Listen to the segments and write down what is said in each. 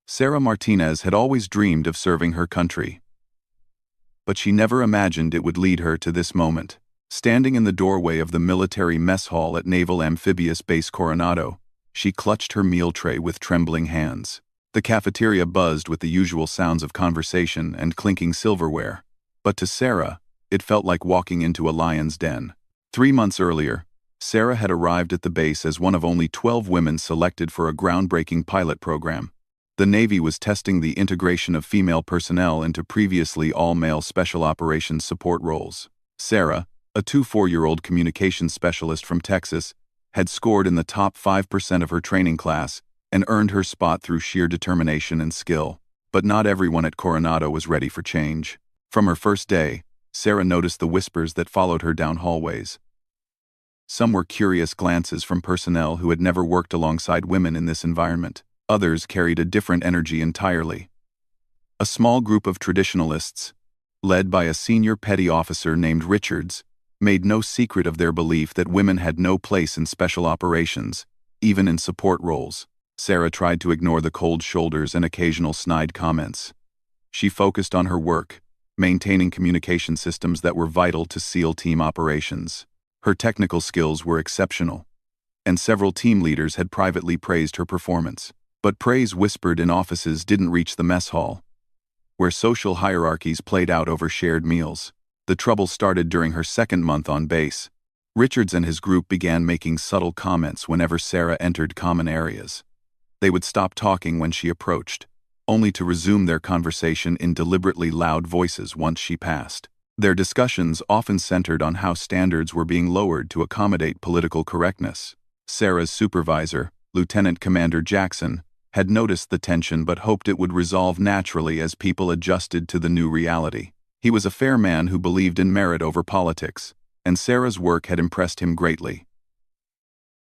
Sarah Martinez had always dreamed of serving her country, but she never imagined it would lead her to this moment. Standing in the doorway of the military mess hall at Naval Amphibious Base Coronado, she clutched her meal tray with trembling hands. The cafeteria buzzed with the usual sounds of conversation and clinking silverware, but to Sarah, it felt like walking into a lion's den. 3 months earlier, Sarah had arrived at the base as one of only 12 women selected for a groundbreaking pilot program. The Navy was testing the integration of female personnel into previously all-male special operations support roles. Sarah, a 24-year-old communications specialist from Texas, had scored in the top 5% of her training class and earned her spot through sheer determination and skill. But not everyone at Coronado was ready for change. From her first day, Sarah noticed the whispers that followed her down hallways. Some were curious glances from personnel who had never worked alongside women in this environment. Others carried a different energy entirely. A small group of traditionalists, led by a senior petty officer named Richards, made no secret of their belief that women had no place in special operations, even in support roles. Sarah tried to ignore the cold shoulders and occasional snide comments. She focused on her work, maintaining communication systems that were vital to SEAL team operations. Her technical skills were exceptional, and several team leaders had privately praised her performance. But praise whispered in offices didn't reach the mess hall, where social hierarchies played out over shared meals. The trouble started during her second month on base. Richards and his group began making subtle comments whenever Sarah entered common areas. They would stop talking when she approached, only to resume their conversation in deliberately loud voices once she passed. Their discussions often centered on how standards were being lowered to accommodate political correctness. Sarah's supervisor, Lieutenant Commander Jackson, had noticed the tension but hoped it would resolve naturally as people adjusted to the new reality. He was a fair man who believed in merit over politics, and Sarah's work had impressed him greatly.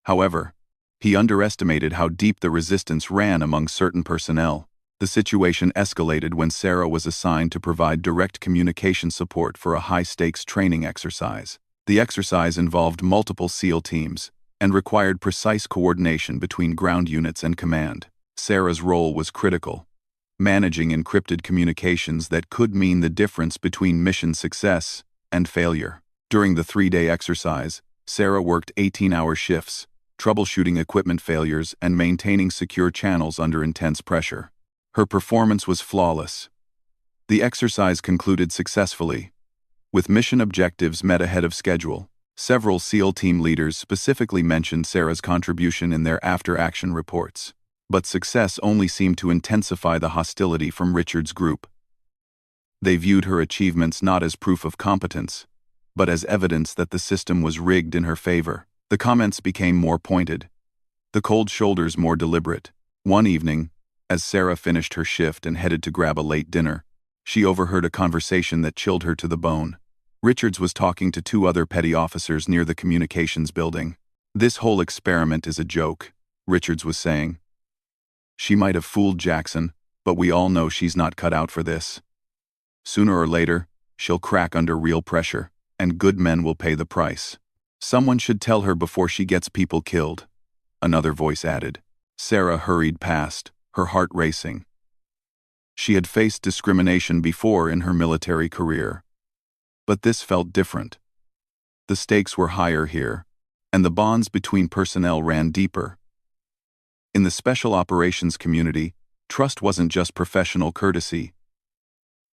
However, he underestimated how deep the resistance ran among certain personnel. The situation escalated when Sarah was assigned to provide direct communication support for a high-stakes training exercise. The exercise involved multiple SEAL teams and required precise coordination between ground units and command. Sarah's role was critical, managing encrypted communications that could mean the difference between mission success and failure. During the 3-day exercise, Sarah worked 18-hour shifts, troubleshooting equipment failures and maintaining secure channels under intense pressure. Her performance was flawless. The exercise concluded successfully, with mission objectives met ahead of schedule. Several SEAL team leaders specifically mentioned Sarah's contribution in their after-action reports. But success only seemed to intensify the hostility from Richards' group. They viewed her achievements not as proof of competence, but as evidence that the system was rigged in her favor. The comments became more pointed, the cold shoulders more deliberate. One evening, as Sarah finished her shift and headed to grab a late dinner, she overheard a conversation that chilled her to the bone. Richards was talking to 2 other petty officers near the communications building. "This whole experiment is a joke," Richards was saying. "She might have fooled Jackson, but we all know she's not cut out for this. Sooner or later, she'll crack under real pressure, and good men will pay the price. Someone should tell her before she gets people killed," another voice added. Sarah hurried past, her heart racing. She had faced discrimination before in her military career, but this felt different. The stakes were higher here, and the bonds between personnel ran deeper. In the special operations community, trust wasn't just professional courtesy.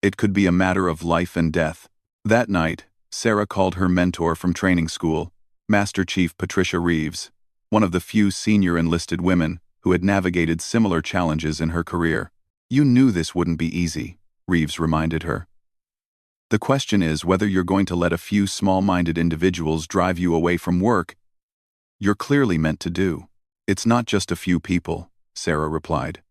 It could be a matter of life and death. That night, Sarah called her mentor from training school, Master Chief Patricia Reeves, one of the few senior enlisted women who had navigated similar challenges in her career. "You knew this wouldn't be easy," Reeves reminded her. "The question is whether you're going to let a few small-minded individuals drive you away from work you're clearly meant to do." "It's not just a few people," Sarah replied.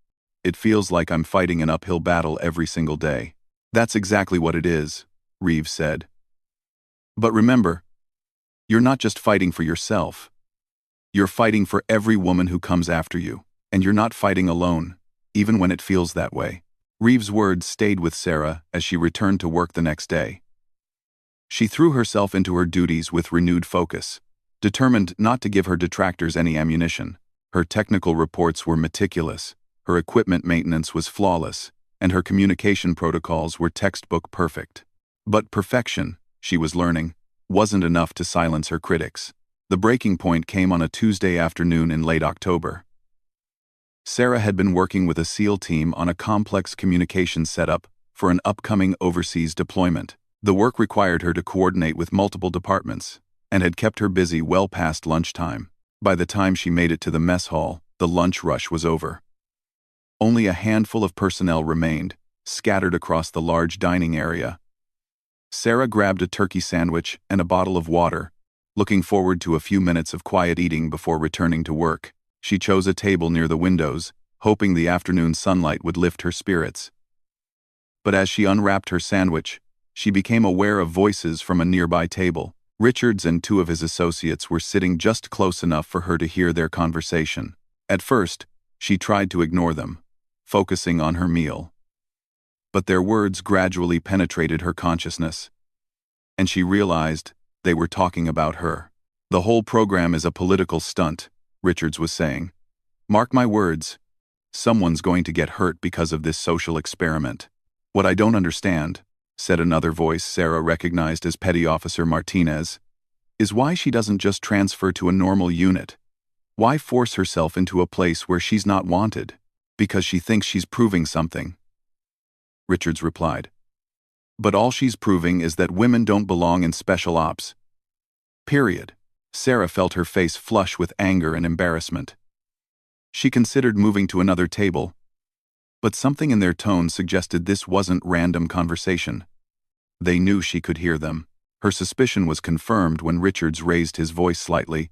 "It feels like I'm fighting an uphill battle every single day." "That's exactly what it is," Reeves said. "But remember, you're not just fighting for yourself. You're fighting for every woman who comes after you, and you're not fighting alone, even when it feels that way." Reeves' words stayed with Sarah as she returned to work the next day. She threw herself into her duties with renewed focus, determined not to give her detractors any ammunition. Her technical reports were meticulous, Her equipment maintenance was flawless, and her communication protocols were textbook perfect. But perfection, she was learning, wasn't enough to silence her critics. The breaking point came on a Tuesday afternoon in late October. Sarah had been working with a SEAL team on a complex communication setup for an upcoming overseas deployment. The work required her to coordinate with multiple departments and had kept her busy well past lunchtime. By the time she made it to the mess hall, the lunch rush was over. Only a handful of personnel remained, scattered across the large dining area. Sarah grabbed a turkey sandwich and a bottle of water, looking forward to a few minutes of quiet eating before returning to work. She chose a table near the windows, hoping the afternoon sunlight would lift her spirits. But as she unwrapped her sandwich, she became aware of voices from a nearby table. Richards and two of his associates were sitting just close enough for her to hear their conversation. At first, she tried to ignore them, focusing on her meal. But their words gradually penetrated her consciousness, and she realized they were talking about her. "The whole program is a political stunt," Richards was saying. "Mark my words, someone's going to get hurt because of this social experiment." "What I don't understand," said another voice Sarah recognized as Petty Officer Martinez, "is why she doesn't just transfer to a normal unit. Why force herself into a place where she's not wanted? Because she thinks she's proving something." Richards replied, "But all she's proving is that women don't belong in special ops. Period." Sarah felt her face flush with anger and embarrassment. She considered moving to another table, but something in their tone suggested this wasn't random conversation. They knew she could hear them. Her suspicion was confirmed when Richards raised his voice slightly.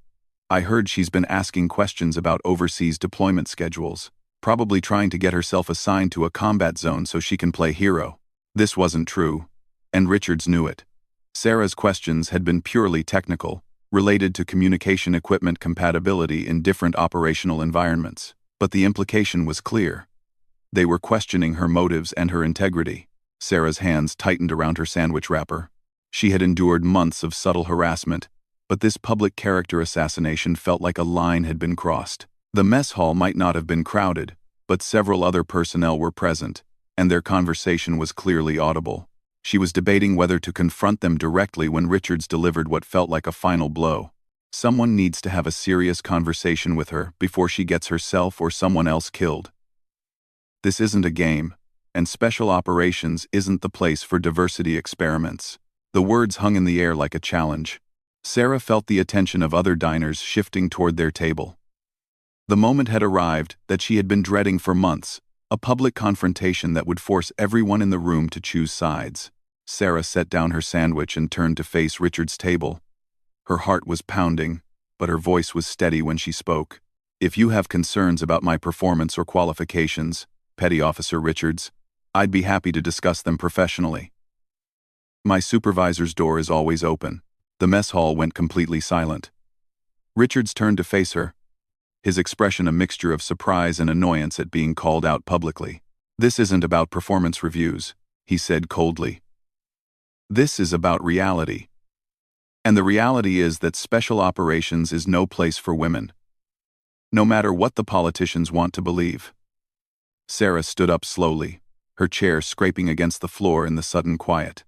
"I heard she's been asking questions about overseas deployment schedules, probably trying to get herself assigned to a combat zone so she can play hero." This wasn't true, and Richards knew it. Sarah's questions had been purely technical, related to communication equipment compatibility in different operational environments. But the implication was clear. They were questioning her motives and her integrity. Sarah's hands tightened around her sandwich wrapper. She had endured months of subtle harassment, but this public character assassination felt like a line had been crossed. The mess hall might not have been crowded, but several other personnel were present, and their conversation was clearly audible. She was debating whether to confront them directly when Richards delivered what felt like a final blow. Someone needs to have a serious conversation with her before she gets herself or someone else killed. This isn't a game, and special operations isn't the place for diversity experiments. The words hung in the air like a challenge. Sarah felt the attention of other diners shifting toward their table. The moment had arrived that she had been dreading for months, a public confrontation that would force everyone in the room to choose sides. Sarah set down her sandwich and turned to face Richard's table. Her heart was pounding, but her voice was steady when she spoke. "If you have concerns about my performance or qualifications, Petty Officer Richards, I'd be happy to discuss them professionally. My supervisor's door is always open." The mess hall went completely silent. Richards turned to face her, his expression a mixture of surprise and annoyance at being called out publicly. "This isn't about performance reviews," he said coldly. "This is about reality. And the reality is that special operations is no place for women, no matter what the politicians want to believe." Sarah stood up slowly, her chair scraping against the floor in the sudden quiet.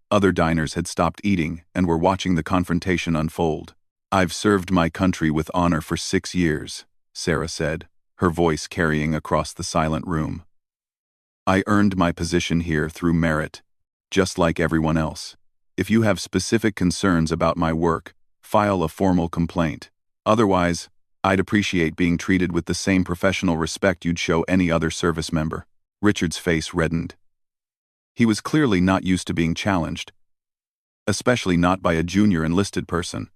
Other diners had stopped eating and were watching the confrontation unfold. "I've served my country with honor for 6 years," Sarah said, her voice carrying across the silent room. "I earned my position here through merit, just like everyone else. If you have specific concerns about my work, file a formal complaint. Otherwise, I'd appreciate being treated with the same professional respect you'd show any other service member." Richard's face reddened. He was clearly not used to being challenged, especially not by a junior enlisted person.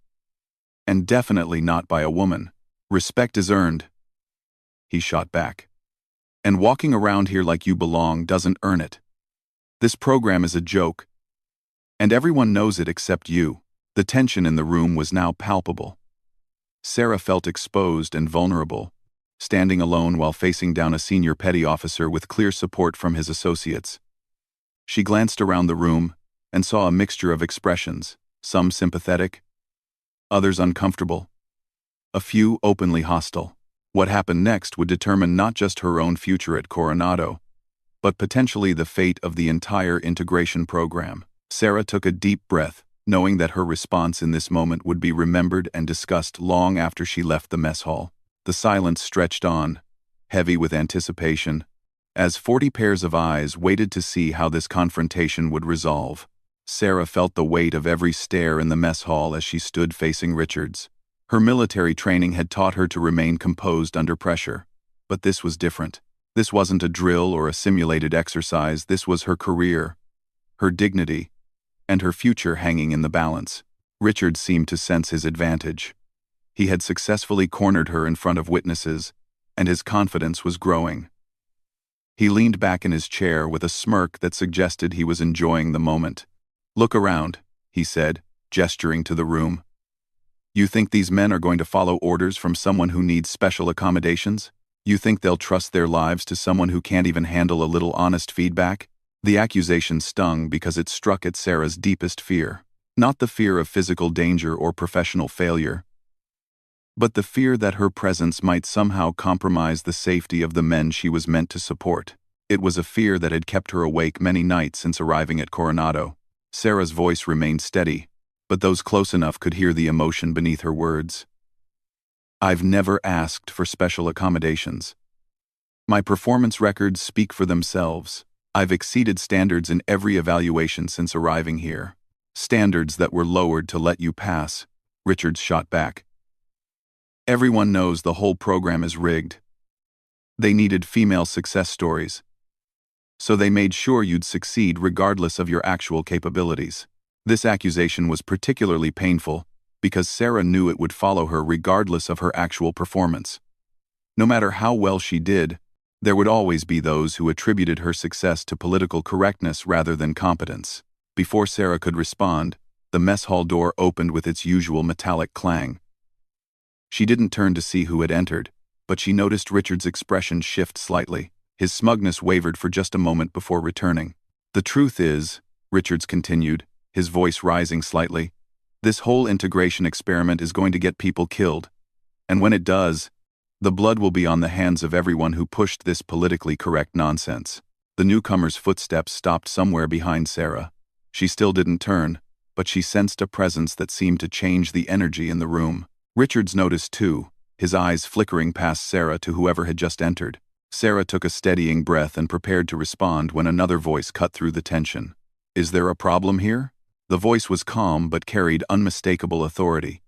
And definitely not by a woman. "Respect is earned," he shot back. "And walking around here like you belong doesn't earn it. This program is a joke, and everyone knows it except you." The tension in the room was now palpable. Sarah felt exposed and vulnerable, standing alone while facing down a senior petty officer with clear support from his associates. She glanced around the room and saw a mixture of expressions, some sympathetic, others uncomfortable, a few openly hostile. What happened next would determine not just her own future at Coronado, but potentially the fate of the entire integration program. Sarah took a deep breath, knowing that her response in this moment would be remembered and discussed long after she left the mess hall. The silence stretched on, heavy with anticipation, as 40 pairs of eyes waited to see how this confrontation would resolve. Sarah felt the weight of every stare in the mess hall as she stood facing Richards. Her military training had taught her to remain composed under pressure, but this was different. This wasn't a drill or a simulated exercise, this was her career, her dignity, and her future hanging in the balance. Richard seemed to sense his advantage. He had successfully cornered her in front of witnesses, and his confidence was growing. He leaned back in his chair with a smirk that suggested he was enjoying the moment. "Look around," he said, gesturing to the room. "You think these men are going to follow orders from someone who needs special accommodations? You think they'll trust their lives to someone who can't even handle a little honest feedback?" The accusation stung because it struck at Sarah's deepest fear. Not the fear of physical danger or professional failure, but the fear that her presence might somehow compromise the safety of the men she was meant to support. It was a fear that had kept her awake many nights since arriving at Coronado. Sarah's voice remained steady, but those close enough could hear the emotion beneath her words. "I've never asked for special accommodations. My performance records speak for themselves. I've exceeded standards in every evaluation since arriving here. Standards that were lowered to let you pass," Richards shot back. "Everyone knows the whole program is rigged. They needed female success stories, so they made sure you'd succeed regardless of your actual capabilities." This accusation was particularly painful because Sarah knew it would follow her regardless of her actual performance. No matter how well she did, there would always be those who attributed her success to political correctness rather than competence. Before Sarah could respond, the mess hall door opened with its usual metallic clang. She didn't turn to see who had entered, but she noticed Richard's expression shift slightly. His smugness wavered for just a moment before returning. "The truth is," Richards continued, his voice rising slightly, "this whole integration experiment is going to get people killed. And when it does, the blood will be on the hands of everyone who pushed this politically correct nonsense." The newcomer's footsteps stopped somewhere behind Sarah. She still didn't turn, but she sensed a presence that seemed to change the energy in the room. Richards noticed too, his eyes flickering past Sarah to whoever had just entered. Sarah took a steadying breath and prepared to respond when another voice cut through the tension. "Is there a problem here?" The voice was calm but carried unmistakable authority.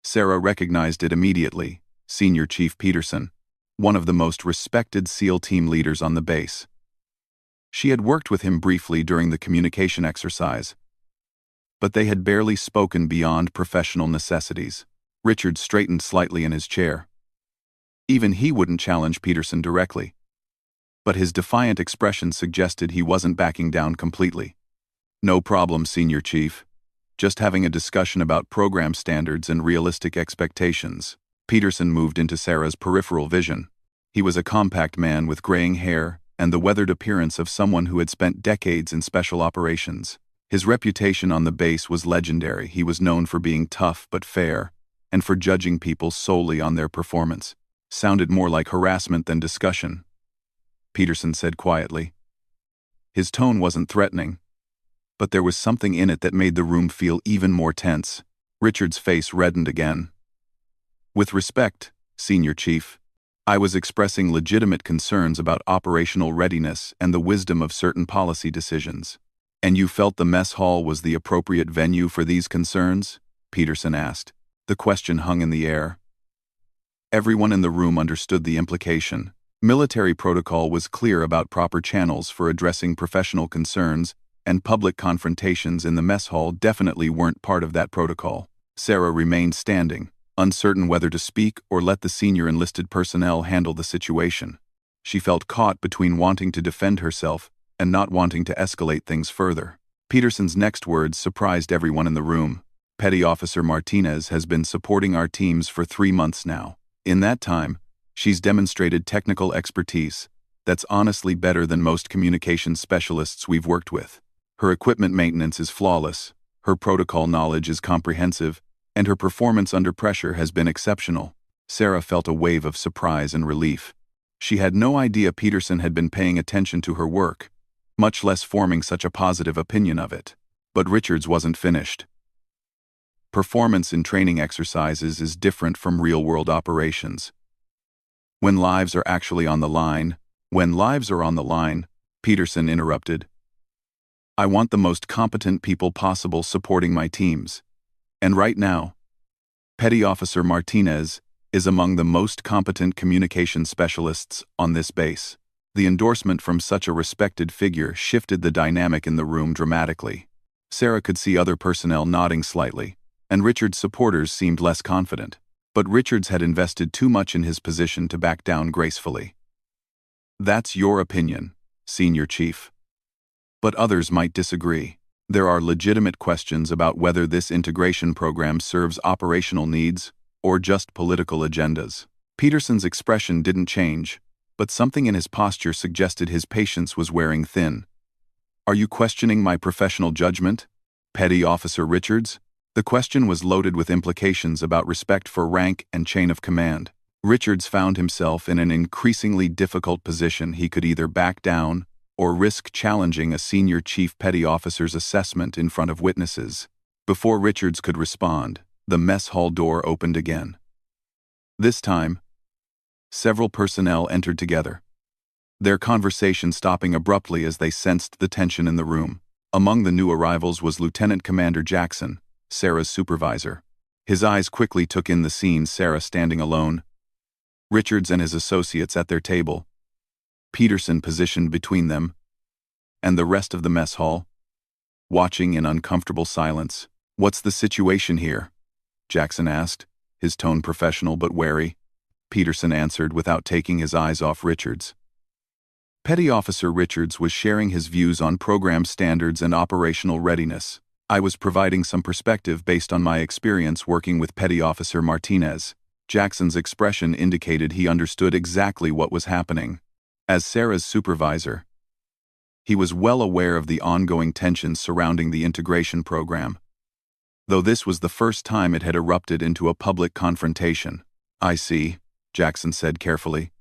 Sarah recognized it immediately: Senior Chief Peterson, one of the most respected SEAL team leaders on the base. She had worked with him briefly during the communication exercise, but they had barely spoken beyond professional necessities. Richard straightened slightly in his chair. Even he wouldn't challenge Peterson directly, but his defiant expression suggested he wasn't backing down completely. "No problem, Senior Chief. Just having a discussion about program standards and realistic expectations." Peterson moved into Sarah's peripheral vision. He was a compact man with graying hair and the weathered appearance of someone who had spent decades in special operations. His reputation on the base was legendary. He was known for being tough but fair, and for judging people solely on their performance. "Sounded more like harassment than discussion," Peterson said quietly. His tone wasn't threatening, but there was something in it that made the room feel even more tense. Richard's face reddened again. "With respect, Senior Chief, I was expressing legitimate concerns about operational readiness and the wisdom of certain policy decisions." "And you felt the mess hall was the appropriate venue for these concerns?" Peterson asked. The question hung in the air. Everyone in the room understood the implication. Military protocol was clear about proper channels for addressing professional concerns, and public confrontations in the mess hall definitely weren't part of that protocol. Sarah remained standing, uncertain whether to speak or let the senior enlisted personnel handle the situation. She felt caught between wanting to defend herself and not wanting to escalate things further. Peterson's next words surprised everyone in the room. "Petty Officer Martinez has been supporting our teams for 3 months now. In that time, she's demonstrated technical expertise that's honestly better than most communications specialists we've worked with. Her equipment maintenance is flawless, her protocol knowledge is comprehensive, and her performance under pressure has been exceptional." Sarah felt a wave of surprise and relief. She had no idea Peterson had been paying attention to her work, much less forming such a positive opinion of it. But Richards wasn't finished. Performance in training exercises is different from real-world operations. When lives are actually on the line, Peterson interrupted. I want the most competent people possible supporting my teams. And right now, Petty Officer Martinez is among the most competent communication specialists on this base. The endorsement from such a respected figure shifted the dynamic in the room dramatically. Sarah could see other personnel nodding slightly, and Richards' supporters seemed less confident. But Richards had invested too much in his position to back down gracefully. That's your opinion, Senior Chief. But others might disagree. There are legitimate questions about whether this integration program serves operational needs or just political agendas. Peterson's expression didn't change, but something in his posture suggested his patience was wearing thin. Are you questioning my professional judgment, Petty Officer Richards? The question was loaded with implications about respect for rank and chain of command. Richards found himself in an increasingly difficult position. He could either back down or risk challenging a senior chief petty officer's assessment in front of witnesses. Before Richards could respond, the mess hall door opened again. This time, several personnel entered together, their conversation stopping abruptly as they sensed the tension in the room. Among the new arrivals was Lieutenant Commander Jackson, Sarah's supervisor. His eyes quickly took in the scene, Sarah standing alone, Richards and his associates at their table, Peterson positioned between them, and the rest of the mess hall, watching in uncomfortable silence. What's the situation here? Jackson asked, his tone professional but wary. Peterson answered without taking his eyes off Richards. Petty Officer Richards was sharing his views on program standards and operational readiness. I was providing some perspective based on my experience working with Petty Officer Martinez. Jackson's expression indicated he understood exactly what was happening. As Sarah's supervisor, he was well aware of the ongoing tensions surrounding the integration program, though this was the first time it had erupted into a public confrontation. I see, Jackson said carefully.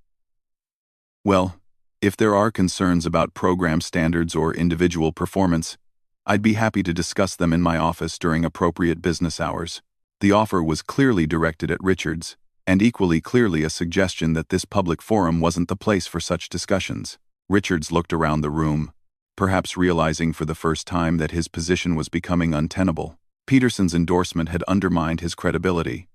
Well, if there are concerns about program standards or individual performance, I'd be happy to discuss them in my office during appropriate business hours. The offer was clearly directed at Richards, and equally clearly a suggestion that this public forum wasn't the place for such discussions. Richards looked around the room, perhaps realizing for the first time that his position was becoming untenable. Peterson's endorsement had undermined his credibility.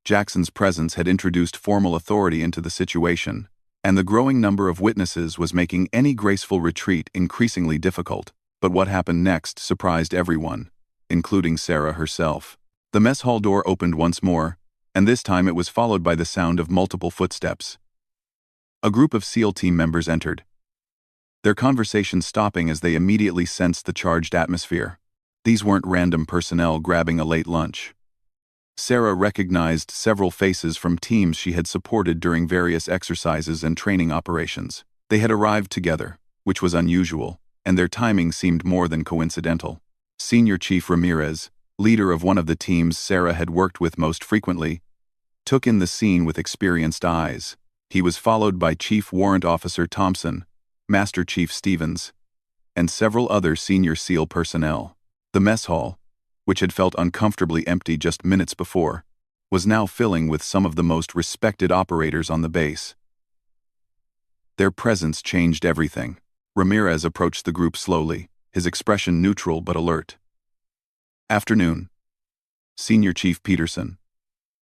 Jackson's presence had introduced formal authority into the situation, and the growing number of witnesses was making any graceful retreat increasingly difficult. But what happened next surprised everyone, including Sarah herself. The mess hall door opened once more, and this time it was followed by the sound of multiple footsteps. A group of SEAL team members entered, their conversation stopping as they immediately sensed the charged atmosphere. These weren't random personnel grabbing a late lunch. Sarah recognized several faces from teams she had supported during various exercises and training operations. They had arrived together, which was unusual, and their timing seemed more than coincidental. Senior Chief Ramirez, leader of one of the teams Sarah had worked with most frequently, took in the scene with experienced eyes. He was followed by Chief Warrant Officer Thompson, Master Chief Stevens, and several other senior SEAL personnel. The mess hall, which had felt uncomfortably empty just minutes before, was now filling with some of the most respected operators on the base. Their presence changed everything. Ramirez approached the group slowly, his expression neutral but alert. Afternoon. Senior Chief Peterson.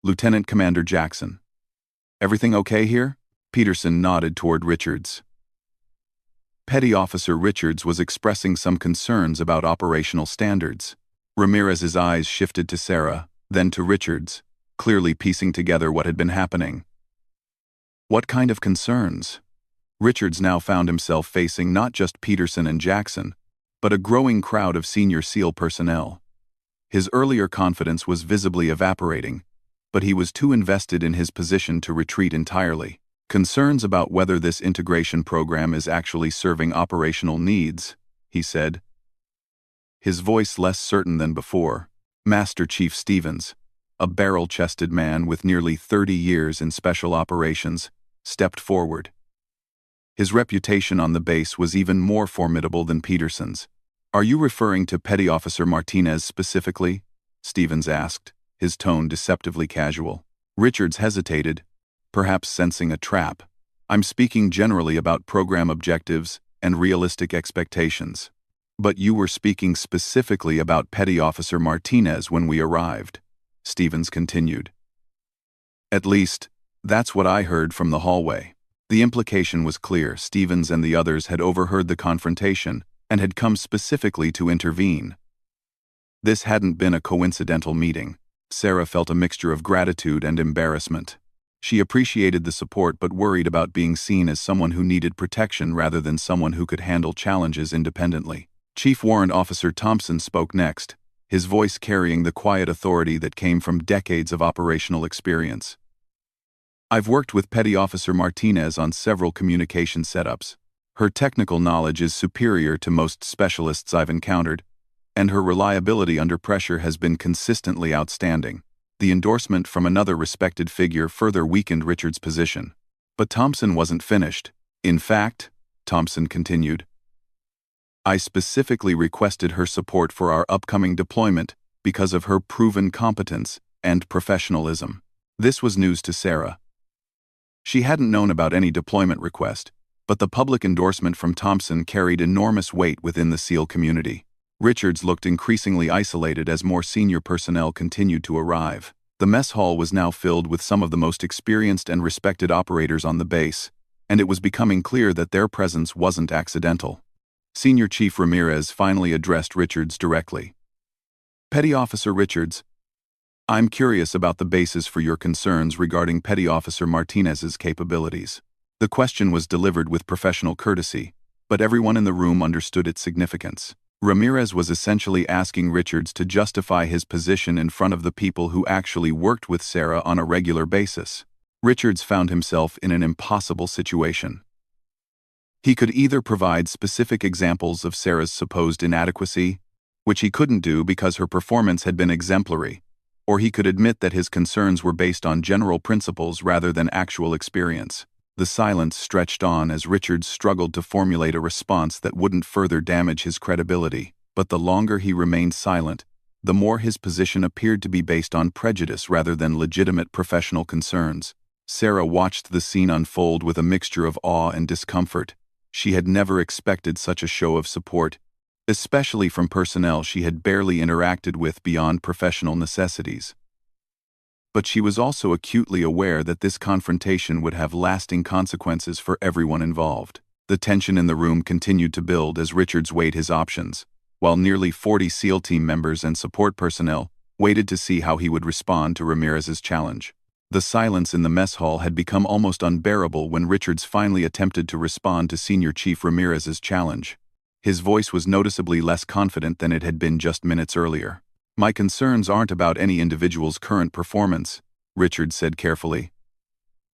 Lieutenant Commander Jackson. Everything okay here? Peterson nodded toward Richards. Petty Officer Richards was expressing some concerns about operational standards. Ramirez's eyes shifted to Sarah, then to Richards, clearly piecing together what had been happening. What kind of concerns? Richards now found himself facing not just Peterson and Jackson, but a growing crowd of senior SEAL personnel. His earlier confidence was visibly evaporating, but he was too invested in his position to retreat entirely. Concerns about whether this integration program is actually serving operational needs, he said, his voice less certain than before. Master Chief Stevens, a barrel-chested man with nearly 30 years in special operations, stepped forward. His reputation on the base was even more formidable than Peterson's. "Are you referring to Petty Officer Martinez specifically?" Stevens asked, his tone deceptively casual. Richards hesitated, perhaps sensing a trap. "I'm speaking generally about program objectives and realistic expectations. But you were speaking specifically about Petty Officer Martinez when we arrived," Stevens continued. "At least, that's what I heard from the hallway." The implication was clear. Stevens and the others had overheard the confrontation and had come specifically to intervene. This hadn't been a coincidental meeting. Sarah felt a mixture of gratitude and embarrassment. She appreciated the support but worried about being seen as someone who needed protection rather than someone who could handle challenges independently. Chief Warrant Officer Thompson spoke next, his voice carrying the quiet authority that came from decades of operational experience. "I've worked with Petty Officer Martinez on several communication setups. Her technical knowledge is superior to most specialists I've encountered, and her reliability under pressure has been consistently outstanding." The endorsement from another respected figure further weakened Richard's position. But Thompson wasn't finished. "In fact," Thompson continued, "I specifically requested her support for our upcoming deployment because of her proven competence and professionalism." This was news to Sarah. She hadn't known about any deployment request, but the public endorsement from Thompson carried enormous weight within the SEAL community. Richards looked increasingly isolated as more senior personnel continued to arrive. The mess hall was now filled with some of the most experienced and respected operators on the base, and it was becoming clear that their presence wasn't accidental. Senior Chief Ramirez finally addressed Richards directly. "Petty Officer Richards, I'm curious about the basis for your concerns regarding Petty Officer Martinez's capabilities." The question was delivered with professional courtesy, but everyone in the room understood its significance. Ramirez was essentially asking Richards to justify his position in front of the people who actually worked with Sarah on a regular basis. Richards found himself in an impossible situation. He could either provide specific examples of Sarah's supposed inadequacy, which he couldn't do because her performance had been exemplary, or he could admit that his concerns were based on general principles rather than actual experience. The silence stretched on as Richards struggled to formulate a response that wouldn't further damage his credibility, but the longer he remained silent, the more his position appeared to be based on prejudice rather than legitimate professional concerns. Sarah watched the scene unfold with a mixture of awe and discomfort. She had never expected such a show of support, especially from personnel she had barely interacted with beyond professional necessities. But she was also acutely aware that this confrontation would have lasting consequences for everyone involved. The tension in the room continued to build as Richards weighed his options, while nearly 40 SEAL team members and support personnel waited to see how he would respond to Ramirez's challenge. The silence in the mess hall had become almost unbearable when Richards finally attempted to respond to Senior Chief Ramirez's challenge. His voice was noticeably less confident than it had been just minutes earlier. "My concerns aren't about any individual's current performance," Richards said carefully.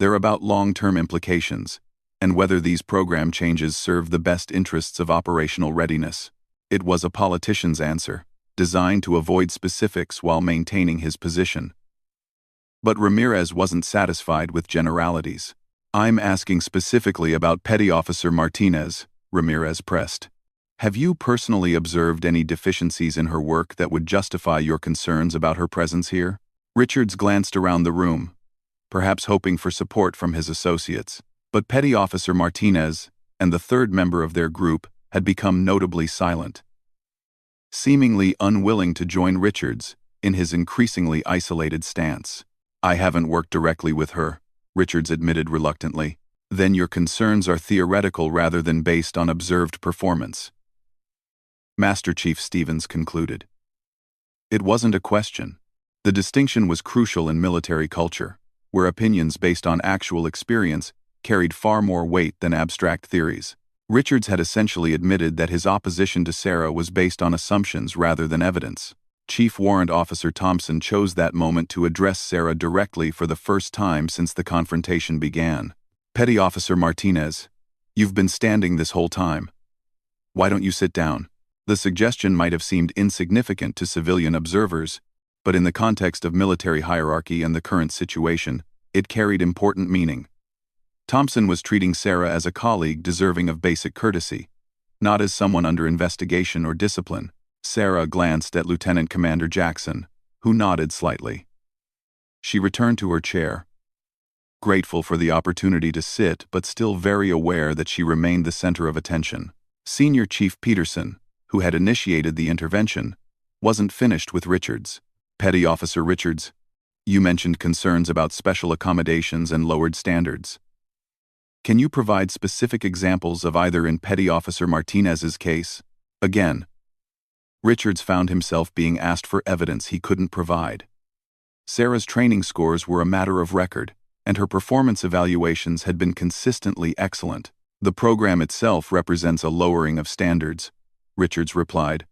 "They're about long-term implications, and whether these program changes serve the best interests of operational readiness." It was a politician's answer, designed to avoid specifics while maintaining his position. But Ramirez wasn't satisfied with generalities. "I'm asking specifically about Petty Officer Martinez," Ramirez pressed. "Have you personally observed any deficiencies in her work that would justify your concerns about her presence here?" Richards glanced around the room, perhaps hoping for support from his associates. But Petty Officer Martinez and the third member of their group had become notably silent, seemingly unwilling to join Richards in his increasingly isolated stance. "I haven't worked directly with her," Richards admitted reluctantly. "Then your concerns are theoretical rather than based on observed performance," Master Chief Stevens concluded. It wasn't a question. The distinction was crucial in military culture, where opinions based on actual experience carried far more weight than abstract theories. Richards had essentially admitted that his opposition to Sarah was based on assumptions rather than evidence. Chief Warrant Officer Thompson chose that moment to address Sarah directly for the first time since the confrontation began. "Petty Officer Martinez, you've been standing this whole time. Why don't you sit down?" The suggestion might have seemed insignificant to civilian observers, but in the context of military hierarchy and the current situation, it carried important meaning. Thompson was treating Sarah as a colleague deserving of basic courtesy, not as someone under investigation or discipline. Sarah glanced at Lieutenant Commander Jackson, who nodded slightly. She returned to her chair, grateful for the opportunity to sit but still very aware that she remained the center of attention. Senior Chief Peterson, who had initiated the intervention, wasn't finished with Richards. Petty Officer Richards, you mentioned concerns about special accommodations and lowered standards. Can you provide specific examples of either in Petty Officer Martinez's case? Again, Richards found himself being asked for evidence he couldn't provide. Sarah's training scores were a matter of record, and her performance evaluations had been consistently excellent. The program itself represents a lowering of standards, Richards replied,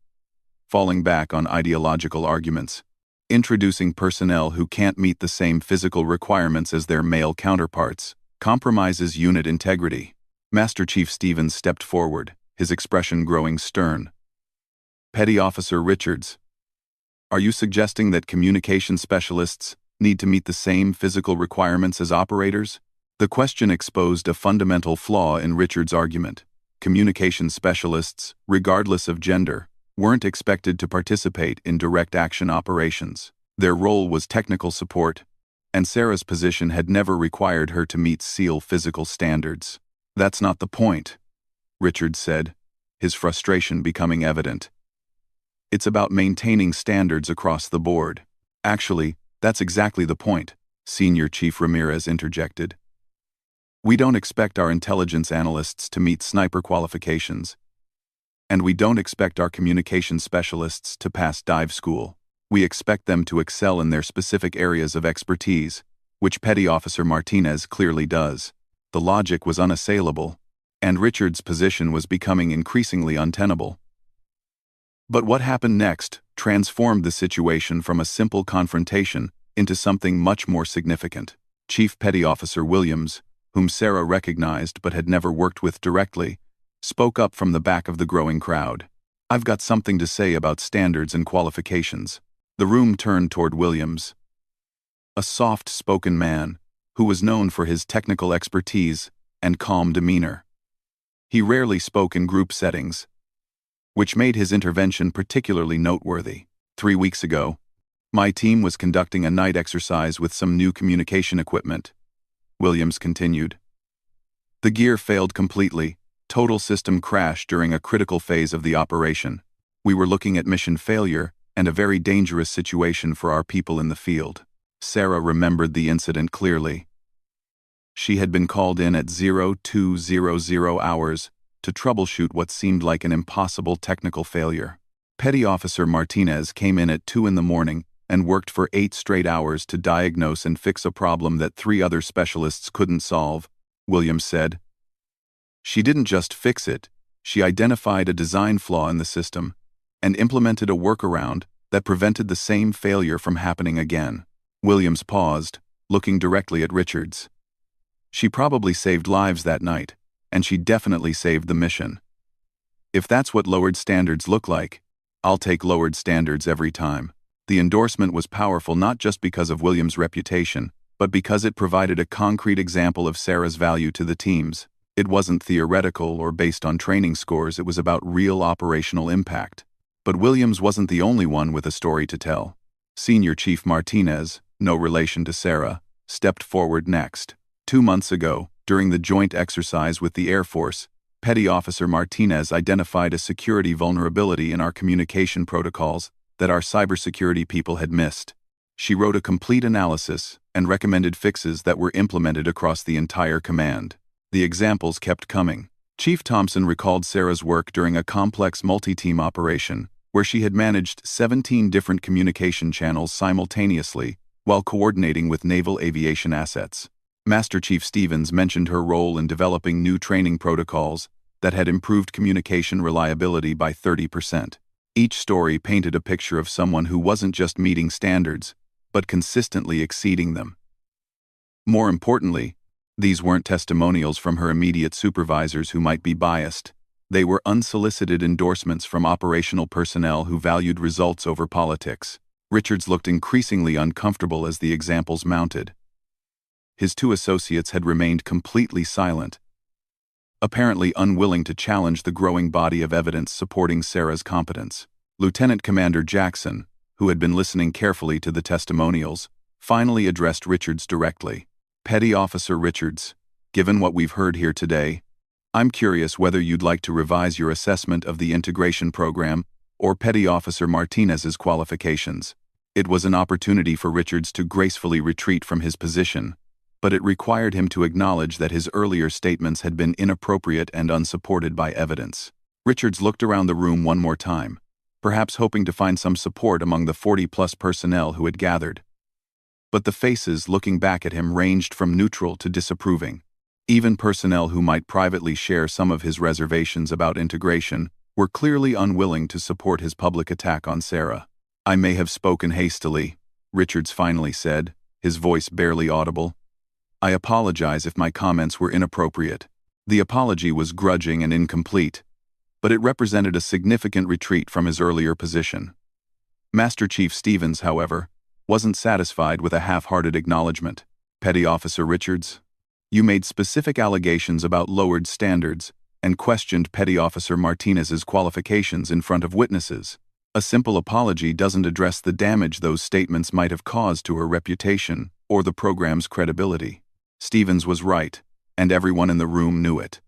falling back on ideological arguments. Introducing personnel who can't meet the same physical requirements as their male counterparts compromises unit integrity. Master Chief Stevens stepped forward, his expression growing stern. Petty Officer Richards, are you suggesting that communication specialists need to meet the same physical requirements as operators? The question exposed a fundamental flaw in Richards' argument. Communication specialists, regardless of gender, weren't expected to participate in direct action operations. Their role was technical support, and Sarah's position had never required her to meet SEAL physical standards. That's not the point, Richards said, his frustration becoming evident. It's about maintaining standards across the board. Actually, that's exactly the point, Senior Chief Ramirez interjected. We don't expect our intelligence analysts to meet sniper qualifications, and we don't expect our communication specialists to pass dive school. We expect them to excel in their specific areas of expertise, which Petty Officer Martinez clearly does. The logic was unassailable, and Richards' position was becoming increasingly untenable. But what happened next transformed the situation from a simple confrontation into something much more significant. Chief Petty Officer Williams, whom Sarah recognized but had never worked with directly, spoke up from the back of the growing crowd. I've got something to say about standards and qualifications. The room turned toward Williams, a soft-spoken man who was known for his technical expertise and calm demeanor. He rarely spoke in group settings, which made his intervention particularly noteworthy. 3 weeks ago, my team was conducting a night exercise with some new communication equipment, Williams continued. The gear failed completely. Total system crash during a critical phase of the operation. We were looking at mission failure and a very dangerous situation for our people in the field. Sarah remembered the incident clearly. She had been called in at 0200 hours to troubleshoot what seemed like an impossible technical failure. Petty Officer Martinez came in at 2 in the morning and worked for 8 straight hours to diagnose and fix a problem that 3 other specialists couldn't solve, Williams said. She didn't just fix it, she identified a design flaw in the system and implemented a workaround that prevented the same failure from happening again. Williams paused, looking directly at Richards. She probably saved lives that night, and she definitely saved the mission. If that's what lowered standards look like, I'll take lowered standards every time. The endorsement was powerful not just because of Williams' reputation, but because it provided a concrete example of Sarah's value to the teams. It wasn't theoretical or based on training scores, it was about real operational impact. But Williams wasn't the only one with a story to tell. Senior Chief Martinez, no relation to Sarah, stepped forward next. 2 months ago, during the joint exercise with the Air Force, Petty Officer Martinez identified a security vulnerability in our communication protocols that our cybersecurity people had missed. She wrote a complete analysis and recommended fixes that were implemented across the entire command. The examples kept coming. Chief Thompson recalled Sarah's work during a complex multi-team operation where she had managed 17 different communication channels simultaneously while coordinating with naval aviation assets. Master Chief Stevens mentioned her role in developing new training protocols that had improved communication reliability by 30%. Each story painted a picture of someone who wasn't just meeting standards, but consistently exceeding them. More importantly, these weren't testimonials from her immediate supervisors who might be biased. They were unsolicited endorsements from operational personnel who valued results over politics. Richards looked increasingly uncomfortable as the examples mounted. His two associates had remained completely silent, apparently unwilling to challenge the growing body of evidence supporting Sarah's competence. Lieutenant Commander Jackson, who had been listening carefully to the testimonials, finally addressed Richards directly. "Petty Officer Richards, given what we've heard here today, I'm curious whether you'd like to revise your assessment of the integration program or Petty Officer Martinez's qualifications." It was an opportunity for Richards to gracefully retreat from his position, but it required him to acknowledge that his earlier statements had been inappropriate and unsupported by evidence. Richards looked around the room one more time, perhaps hoping to find some support among the 40-plus personnel who had gathered. But the faces looking back at him ranged from neutral to disapproving. Even personnel who might privately share some of his reservations about integration were clearly unwilling to support his public attack on Sarah. "I may have spoken hastily," Richards finally said, his voice barely audible. "I apologize if my comments were inappropriate." The apology was grudging and incomplete, but it represented a significant retreat from his earlier position. Master Chief Stevens, however, wasn't satisfied with a half-hearted acknowledgement. "Petty Officer Richards, you made specific allegations about lowered standards and questioned Petty Officer Martinez's qualifications in front of witnesses. A simple apology doesn't address the damage those statements might have caused to her reputation or the program's credibility." Stevens was right, and everyone in the room knew it.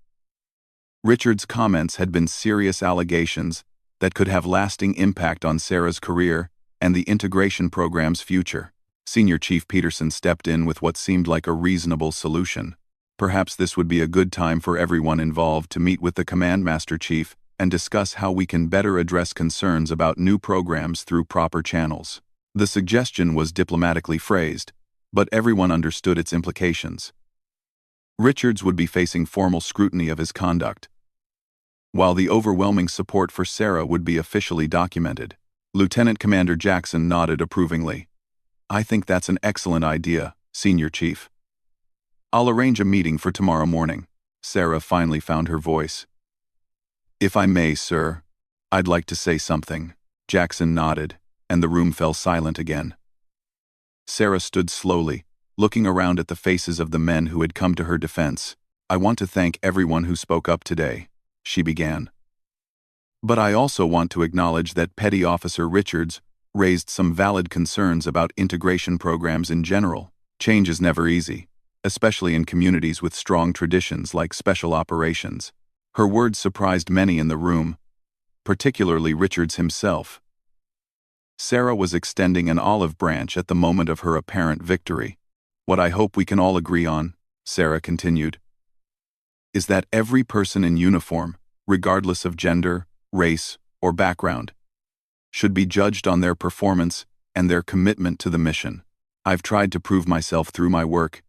Richards' comments had been serious allegations that could have lasting impact on Sarah's career and the integration program's future. Senior Chief Peterson stepped in with what seemed like a reasonable solution. "Perhaps this would be a good time for everyone involved to meet with the Command Master Chief and discuss how we can better address concerns about new programs through proper channels." The suggestion was diplomatically phrased, but everyone understood its implications. Richards would be facing formal scrutiny of his conduct, while the overwhelming support for Sarah would be officially documented. Lieutenant Commander Jackson nodded approvingly. "I think that's an excellent idea, Senior Chief. I'll arrange a meeting for tomorrow morning." Sarah finally found her voice. "If I may, sir, I'd like to say something." Jackson nodded, and the room fell silent again. Sarah stood slowly, looking around at the faces of the men who had come to her defense. "I want to thank everyone who spoke up today," she began. "But I also want to acknowledge that Petty Officer Richards raised some valid concerns about integration programs in general. Change is never easy, especially in communities with strong traditions like special operations." Her words surprised many in the room, particularly Richards himself. Sarah was extending an olive branch at the moment of her apparent victory. "What I hope we can all agree on," Sarah continued, "is that every person in uniform, regardless of gender, race, or background, should be judged on their performance and their commitment to the mission. I've tried to prove myself through my work,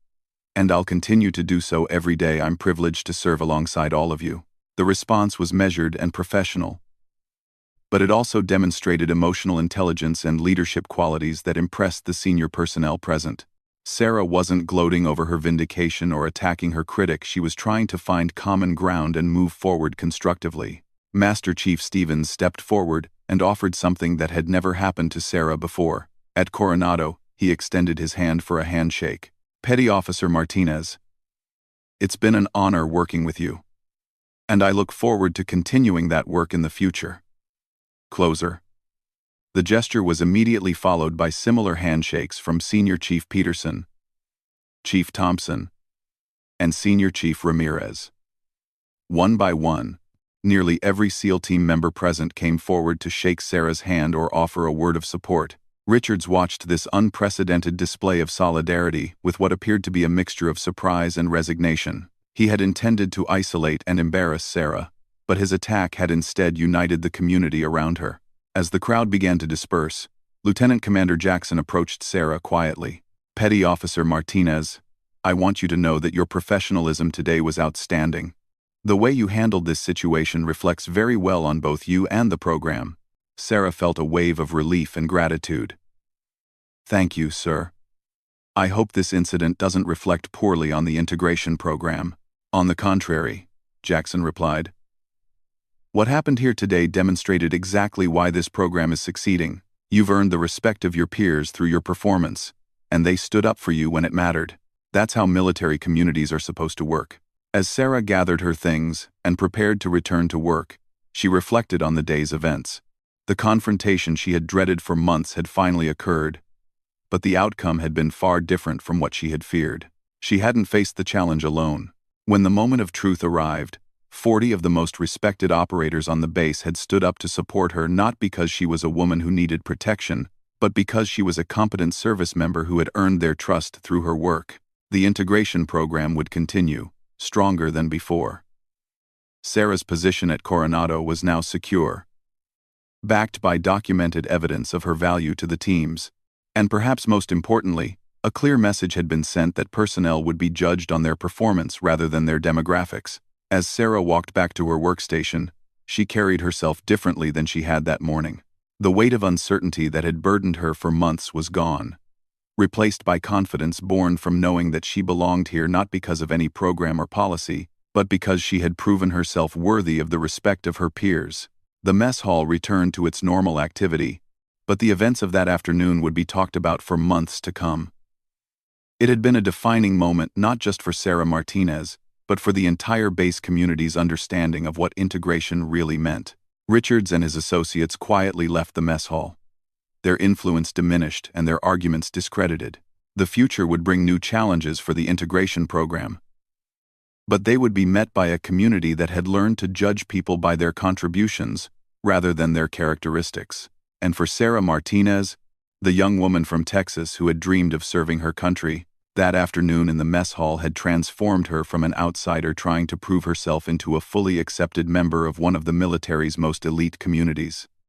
and I'll continue to do so every day I'm privileged to serve alongside all of you." The response was measured and professional, but it also demonstrated emotional intelligence and leadership qualities that impressed the senior personnel present. Sarah wasn't gloating over her vindication or attacking her critic. She was trying to find common ground and move forward constructively. Master Chief Stevens stepped forward and offered something that had never happened to Sarah before. At Coronado, he extended his hand for a handshake. "Petty Officer Martinez, it's been an honor working with you, and I look forward to continuing that work in the future. Closer." The gesture was immediately followed by similar handshakes from Senior Chief Peterson, Chief Thompson, and Senior Chief Ramirez. One by one, nearly every SEAL team member present came forward to shake Sarah's hand or offer a word of support. Richards watched this unprecedented display of solidarity with what appeared to be a mixture of surprise and resignation. He had intended to isolate and embarrass Sarah, but his attack had instead united the community around her. As the crowd began to disperse, Lieutenant Commander Jackson approached Sarah quietly. "Petty Officer Martinez, I want you to know that your professionalism today was outstanding. The way you handled this situation reflects very well on both you and the program." Sarah felt a wave of relief and gratitude. "Thank you, sir. I hope this incident doesn't reflect poorly on the integration program." "On the contrary," Jackson replied. "What happened here today demonstrated exactly why this program is succeeding. You've earned the respect of your peers through your performance, and they stood up for you when it mattered. That's how military communities are supposed to work. As Sarah gathered her things and prepared to return to work, she reflected on the day's events. The confrontation she had dreaded for months had finally occurred, but the outcome had been far different from what she had feared. She hadn't faced the challenge alone. When the moment of truth arrived, 40 of the most respected operators on the base had stood up to support her, not because she was a woman who needed protection, but because she was a competent service member who had earned their trust through her work. The integration program would continue, stronger than before. Sarah's position at Coronado was now secure, backed by documented evidence of her value to the teams. And perhaps most importantly, a clear message had been sent that personnel would be judged on their performance rather than their demographics. As Sarah walked back to her workstation, she carried herself differently than she had that morning. The weight of uncertainty that had burdened her for months was gone, replaced by confidence born from knowing that she belonged here not because of any program or policy, but because she had proven herself worthy of the respect of her peers. The mess hall returned to its normal activity, but the events of that afternoon would be talked about for months to come. It had been a defining moment not just for Sarah Martinez, but for the entire base community's understanding of what integration really meant. Richards and his associates quietly left the mess hall, their influence diminished and their arguments discredited. The future would bring new challenges for the integration program, but they would be met by a community that had learned to judge people by their contributions rather than their characteristics. And for Sarah Martinez, the young woman from Texas who had dreamed of serving her country, that afternoon in the mess hall had transformed her from an outsider trying to prove herself into a fully accepted member of one of the military's most elite communities.